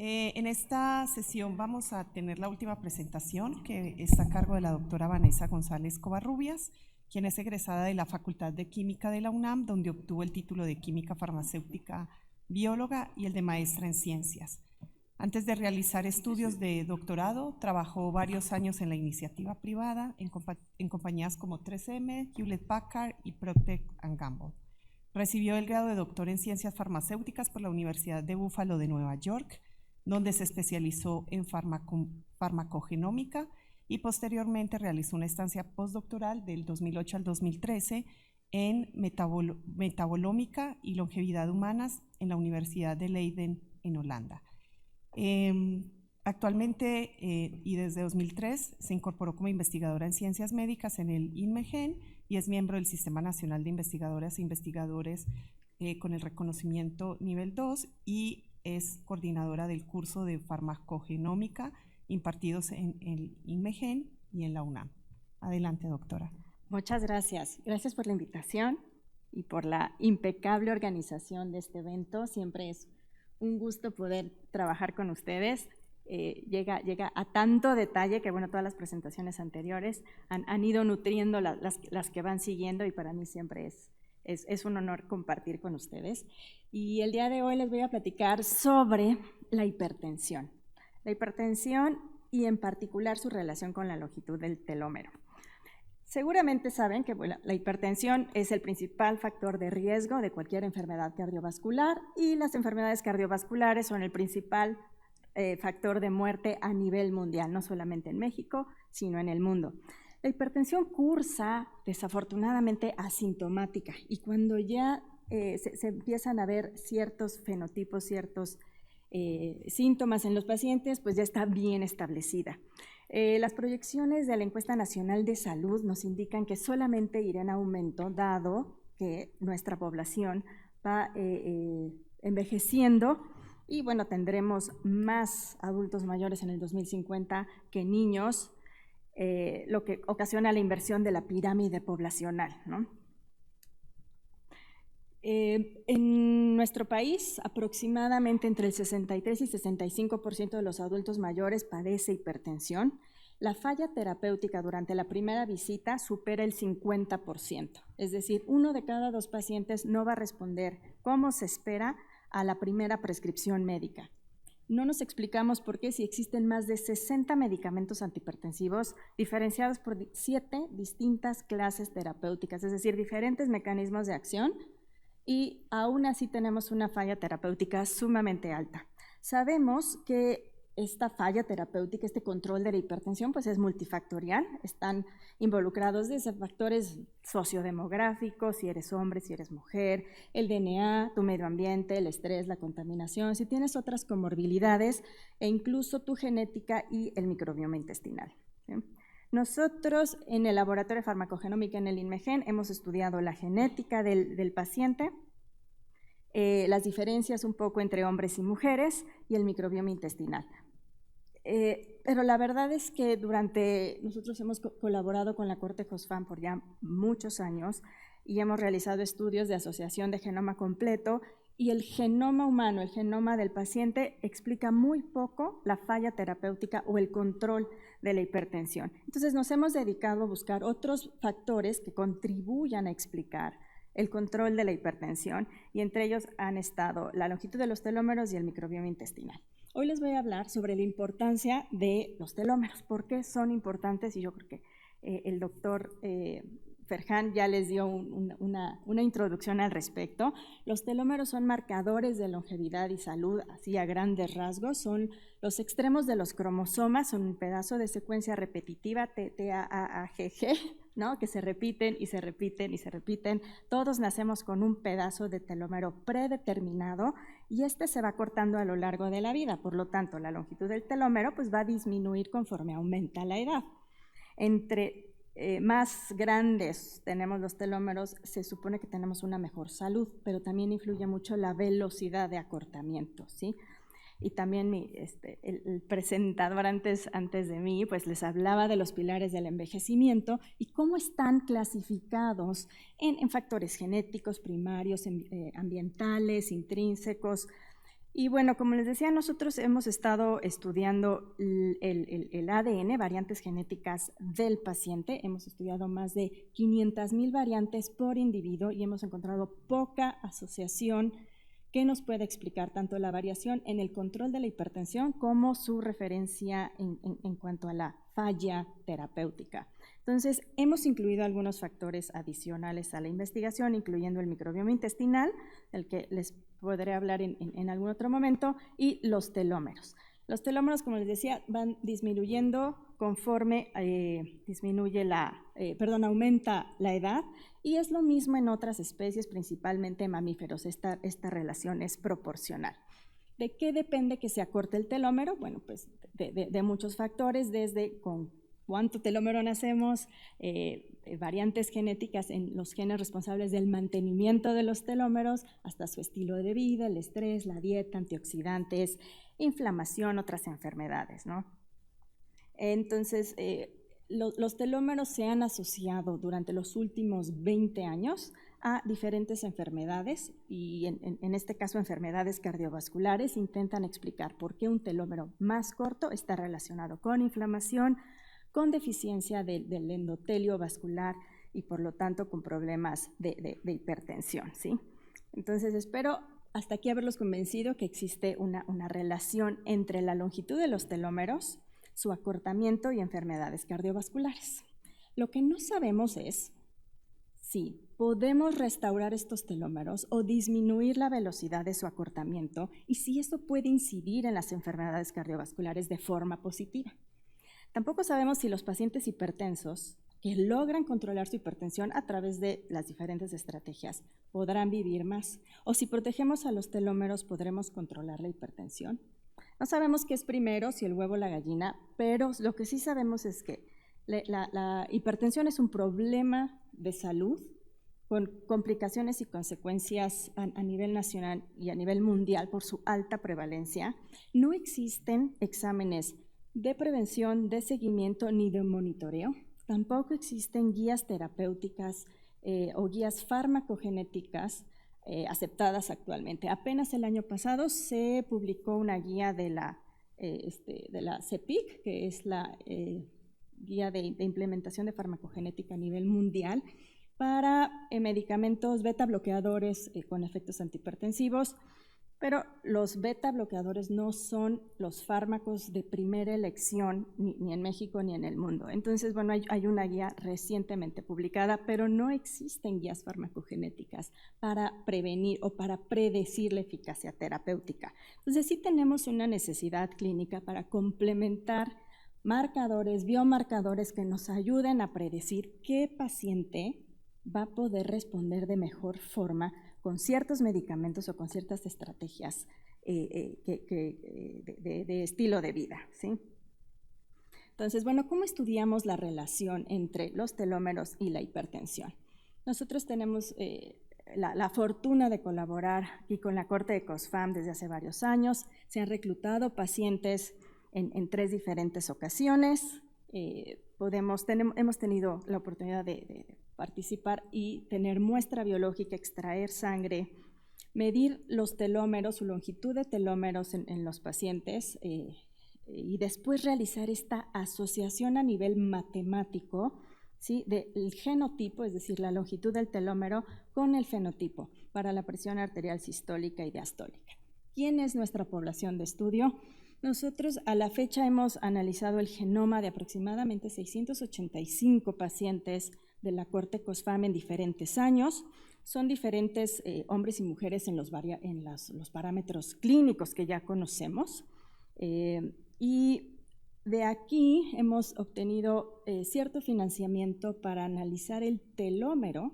En esta sesión vamos a tener la última presentación que está a cargo de la doctora Vanessa González Covarrubias, quien es egresada de la Facultad de Química de la UNAM, donde obtuvo el título de Química Farmacéutica Bióloga y el de Maestra en Ciencias. Antes de realizar estudios de doctorado, trabajó varios años en la iniciativa privada en compañías como 3M, Hewlett Packard y Procter & Gamble. Recibió el grado de doctor en Ciencias Farmacéuticas por la Universidad de Buffalo de Nueva York, donde se especializó en farmacogenómica y posteriormente realizó una estancia postdoctoral del 2008 al 2013 en metabolómica y longevidad humanas en la Universidad de Leiden en Holanda. Actualmente y desde 2003 se incorporó como investigadora en ciencias médicas en el INMEGEN y es miembro del Sistema Nacional de Investigadoras e Investigadores con el reconocimiento nivel 2 y es coordinadora del curso de farmacogenómica impartidos en el INMEGEN y en la UNAM. Adelante, doctora. Muchas gracias. Gracias por la invitación y por la impecable organización de este evento. Siempre es un gusto poder trabajar con ustedes. Llega a tanto detalle que, bueno, todas las presentaciones anteriores han ido nutriendo las que van siguiendo y para mí siempre es un honor compartir con ustedes. Y el día de hoy les voy a platicar sobre la hipertensión. La hipertensión y en particular su relación con la longitud del telómero. Seguramente saben que la hipertensión es el principal factor de riesgo de cualquier enfermedad cardiovascular y las enfermedades cardiovasculares son el principal factor de muerte a nivel mundial, no solamente en México, sino en el mundo. La hipertensión cursa desafortunadamente asintomática y cuando ya se empiezan a ver ciertos fenotipos, ciertos síntomas en los pacientes, pues ya está bien establecida. Las proyecciones de la Encuesta Nacional de Salud nos indican que solamente irá en aumento dado que nuestra población va envejeciendo y bueno, tendremos más adultos mayores en el 2050 que niños, lo que ocasiona la inversión de la pirámide poblacional, ¿no? En nuestro país, aproximadamente entre el 63 y 65% de los adultos mayores padece hipertensión. La falla terapéutica durante la primera visita supera el 50%, es decir, 1 de cada 2 pacientes no va a responder como se espera a la primera prescripción médica. No nos explicamos por qué si existen más de 60 medicamentos antihipertensivos diferenciados por 7 distintas clases terapéuticas, es decir, diferentes mecanismos de acción, y aún así tenemos una falla terapéutica sumamente alta. Sabemos que esta falla terapéutica, este control de la hipertensión, pues es multifactorial, están involucrados desde factores sociodemográficos, si eres hombre, si eres mujer, el DNA, tu medio ambiente, el estrés, la contaminación, si tienes otras comorbilidades e incluso tu genética y el microbioma intestinal, ¿sí? Nosotros en el laboratorio de farmacogenómica en el INMEGEN hemos estudiado la genética del paciente, las diferencias un poco entre hombres y mujeres y el microbioma intestinal. Pero la verdad es que nosotros hemos colaborado con la Corte Cosfam por ya muchos años y hemos realizado estudios de asociación de genoma completo y el genoma humano, el genoma del paciente, explica muy poco la falla terapéutica o el control de la hipertensión. Entonces nos hemos dedicado a buscar otros factores que contribuyan a explicar el control de la hipertensión y entre ellos han estado la longitud de los telómeros y el microbioma intestinal. Hoy les voy a hablar sobre la importancia de los telómeros, por qué son importantes y yo creo que el doctor Ferhan ya les dio una introducción al respecto. Los telómeros son marcadores de longevidad y salud, así a grandes rasgos, son los extremos de los cromosomas, son un pedazo de secuencia repetitiva, TAAGG, ¿no? Que se repiten y se repiten y se repiten. Todos nacemos con un pedazo de telómero predeterminado y este se va cortando a lo largo de la vida, por lo tanto la longitud del telómero pues, va a disminuir conforme aumenta la edad. Entre más grandes tenemos los telómeros, se supone que tenemos una mejor salud, pero también influye mucho la velocidad de acortamiento, ¿sí? Y también el presentador antes de mí pues les hablaba de los pilares del envejecimiento y cómo están clasificados en factores genéticos, primarios, ambientales, intrínsecos. Y bueno, como les decía, nosotros hemos estado estudiando el ADN, variantes genéticas del paciente. Hemos estudiado más de 500,000 variantes por individuo y hemos encontrado poca asociación que nos pueda explicar tanto la variación en el control de la hipertensión como su referencia en cuanto a la falla terapéutica. Entonces, hemos incluido algunos factores adicionales a la investigación, incluyendo el microbioma intestinal, del que les podré hablar en algún otro momento, y los telómeros. Los telómeros, como les decía, van disminuyendo conforme aumenta la edad, y es lo mismo en otras especies, principalmente mamíferos. Esta relación es proporcional. ¿De qué depende que se acorte el telómero? Bueno, pues de muchos factores, desde con cuánto telómero nacemos, variantes genéticas en los genes responsables del mantenimiento de los telómeros, hasta su estilo de vida, el estrés, la dieta, antioxidantes, inflamación, otras enfermedades, ¿no? Entonces, los telómeros se han asociado durante los últimos 20 años a diferentes enfermedades y en este caso enfermedades cardiovasculares. Intentan explicar por qué un telómero más corto está relacionado con inflamación, con deficiencia del endotelio vascular y por lo tanto con problemas de hipertensión, ¿sí? Entonces espero hasta aquí haberlos convencido que existe una relación entre la longitud de los telómeros, su acortamiento y enfermedades cardiovasculares. Lo que no sabemos es si podemos restaurar estos telómeros o disminuir la velocidad de su acortamiento y si esto puede incidir en las enfermedades cardiovasculares de forma positiva. Tampoco sabemos si los pacientes hipertensos que logran controlar su hipertensión a través de las diferentes estrategias podrán vivir más, o si protegemos a los telómeros podremos controlar la hipertensión. No sabemos qué es primero, si el huevo o la gallina, pero lo que sí sabemos es que la hipertensión es un problema de salud con complicaciones y consecuencias a nivel nacional y a nivel mundial por su alta prevalencia. No existen exámenes de prevención, de seguimiento ni de monitoreo. Tampoco existen guías terapéuticas o guías farmacogenéticas aceptadas actualmente. Apenas el año pasado se publicó una guía de la CEPIC, que es la guía de implementación de farmacogenética a nivel mundial, para medicamentos beta bloqueadores con efectos antihipertensivos, pero los beta bloqueadores no son los fármacos de primera elección ni en México ni en el mundo. Entonces, bueno, hay una guía recientemente publicada, pero no existen guías farmacogenéticas para prevenir o para predecir la eficacia terapéutica. Entonces, sí tenemos una necesidad clínica para complementar marcadores, biomarcadores que nos ayuden a predecir qué paciente va a poder responder de mejor forma con ciertos medicamentos o con ciertas estrategias de estilo de vida, ¿sí? Entonces, bueno, ¿cómo estudiamos la relación entre los telómeros y la hipertensión? Nosotros tenemos la fortuna de colaborar aquí con la Corte de COSFAM desde hace varios años. Se han reclutado pacientes en 3 diferentes ocasiones. Hemos tenido la oportunidad de participar y tener muestra biológica, extraer sangre, medir los telómeros, su longitud de telómeros en los pacientes y después realizar esta asociación a nivel matemático, ¿sí?, del genotipo, es decir, la longitud del telómero con el fenotipo para la presión arterial sistólica y diastólica. ¿Quién es nuestra población de estudio? Nosotros a la fecha hemos analizado el genoma de aproximadamente 685 pacientes de la Corte COSFAM en diferentes años. Son diferentes hombres y mujeres en los parámetros clínicos que ya conocemos. Y de aquí hemos obtenido cierto financiamiento para analizar el telómero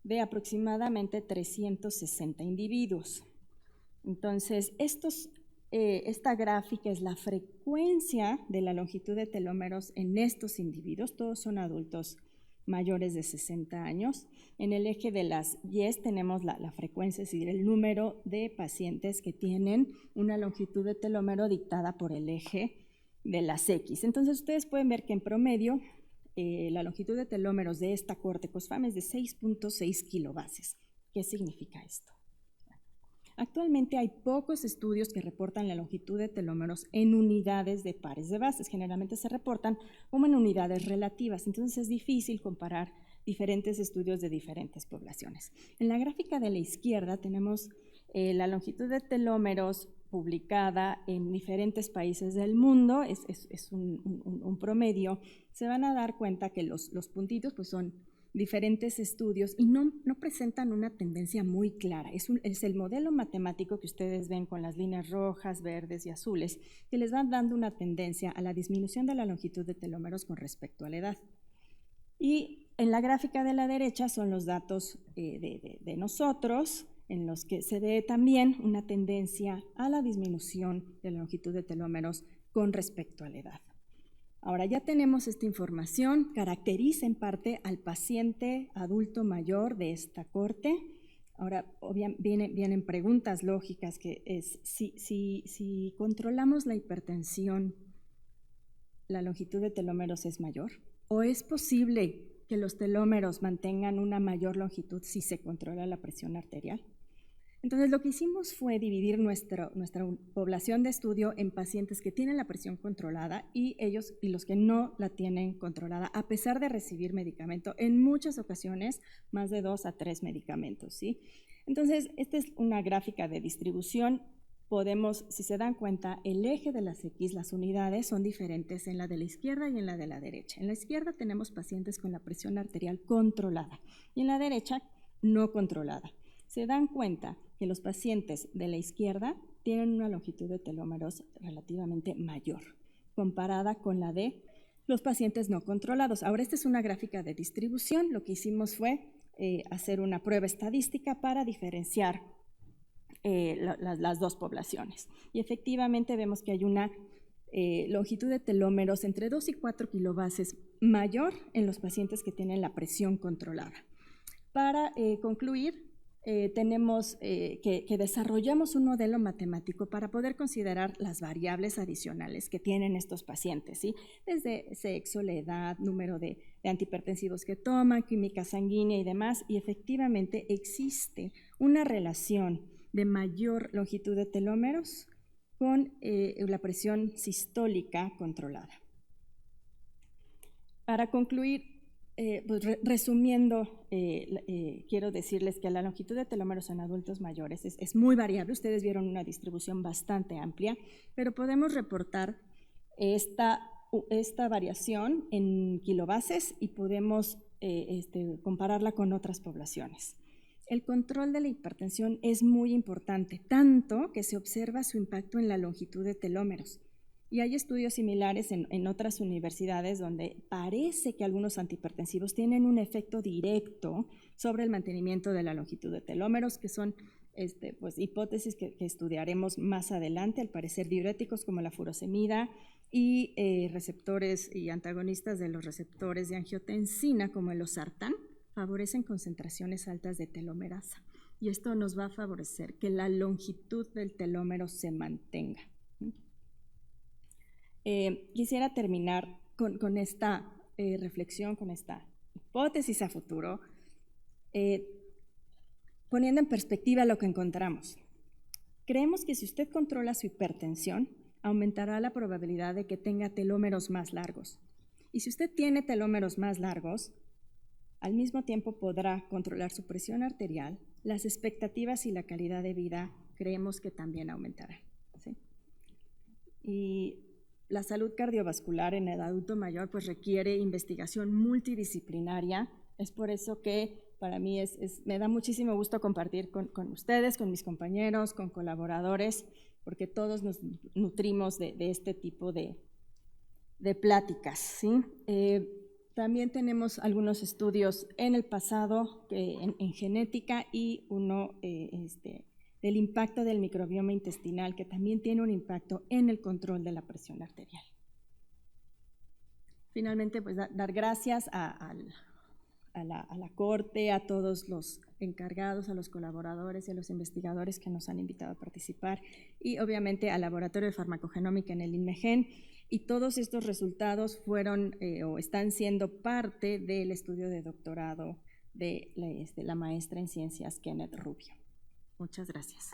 de aproximadamente 360 individuos. Entonces, esta gráfica es la frecuencia de la longitud de telómeros en estos individuos. Todos son adultos mayores de 60 años. En el eje de las Y tenemos la frecuencia, es decir, el número de pacientes que tienen una longitud de telómero dictada por el eje de las X. Entonces, ustedes pueden ver que en promedio la longitud de telómeros de esta Corte COSFAM es de 6.6 kilobases. ¿Qué significa esto? Actualmente hay pocos estudios que reportan la longitud de telómeros en unidades de pares de bases. Generalmente se reportan como en unidades relativas, entonces es difícil comparar diferentes estudios de diferentes poblaciones. En la gráfica de la izquierda tenemos la longitud de telómeros publicada en diferentes países del mundo, es un promedio. Se van a dar cuenta que los puntitos pues son diferentes estudios y no presentan una tendencia muy clara. Es el modelo matemático que ustedes ven con las líneas rojas, verdes y azules, que les van dando una tendencia a la disminución de la longitud de telómeros con respecto a la edad. Y en la gráfica de la derecha son los datos de nosotros, en los que se ve también una tendencia a la disminución de la longitud de telómeros con respecto a la edad. Ahora ya tenemos esta información, caracteriza en parte al paciente adulto mayor de esta corte. Ahora vienen preguntas lógicas, que es si controlamos la hipertensión, ¿la longitud de telómeros es mayor? ¿O es posible que los telómeros mantengan una mayor longitud si se controla la presión arterial? Entonces, lo que hicimos fue dividir nuestra población de estudio en pacientes que tienen la presión controlada y los que no la tienen controlada, a pesar de recibir medicamento, en muchas ocasiones más de 2 a 3 medicamentos, ¿sí? Entonces, esta es una gráfica de distribución. Si se dan cuenta, el eje de las X, las unidades, son diferentes en la de la izquierda y en la de la derecha. En la izquierda tenemos pacientes con la presión arterial controlada y en la derecha no controlada. Se dan cuenta que los pacientes de la izquierda tienen una longitud de telómeros relativamente mayor, comparada con la de los pacientes no controlados. Ahora, esta es una gráfica de distribución. Lo que hicimos fue hacer una prueba estadística para diferenciar las dos poblaciones. Y efectivamente vemos que hay una longitud de telómeros entre 2 y 4 kilobases mayor en los pacientes que tienen la presión controlada. Para concluir, tenemos que desarrollamos un modelo matemático para poder considerar las variables adicionales que tienen estos pacientes, ¿sí? Desde sexo, la edad, número de antihipertensivos que toman, química sanguínea y demás, y efectivamente existe una relación de mayor longitud de telómeros con la presión sistólica controlada. Para concluir, pues resumiendo, quiero decirles que la longitud de telómeros en adultos mayores es muy variable. Ustedes vieron una distribución bastante amplia, pero podemos reportar esta variación en kilobases y podemos compararla con otras poblaciones. El control de la hipertensión es muy importante, tanto que se observa su impacto en la longitud de telómeros. Y hay estudios similares en otras universidades donde parece que algunos antihipertensivos tienen un efecto directo sobre el mantenimiento de la longitud de telómeros, que son pues, hipótesis que estudiaremos más adelante. Al parecer, diuréticos como la furosemida y receptores y antagonistas de los receptores de angiotensina como el losartán favorecen concentraciones altas de telomerasa. Y esto nos va a favorecer que la longitud del telómero se mantenga. Quisiera terminar con esta reflexión, con esta hipótesis a futuro, poniendo en perspectiva lo que encontramos. Creemos que si usted controla su hipertensión, aumentará la probabilidad de que tenga telómeros más largos. Y si usted tiene telómeros más largos, al mismo tiempo podrá controlar su presión arterial, las expectativas y la calidad de vida creemos que también aumentarán, ¿sí? Y la salud cardiovascular en el adulto mayor pues requiere investigación multidisciplinaria. Es por eso que para mí me da muchísimo gusto compartir con ustedes, con mis compañeros, con colaboradores, porque todos nos nutrimos de este tipo de pláticas, ¿sí? También tenemos algunos estudios en el pasado en genética y uno del impacto del microbioma intestinal, que también tiene un impacto en el control de la presión arterial. Finalmente, pues dar gracias a la Corte, a todos los encargados, a los colaboradores y a los investigadores que nos han invitado a participar y obviamente al Laboratorio de Farmacogenómica en el INMEGEN. Y todos estos resultados fueron o están siendo parte del estudio de doctorado de la maestra en ciencias Kenneth Rubio. Muchas gracias.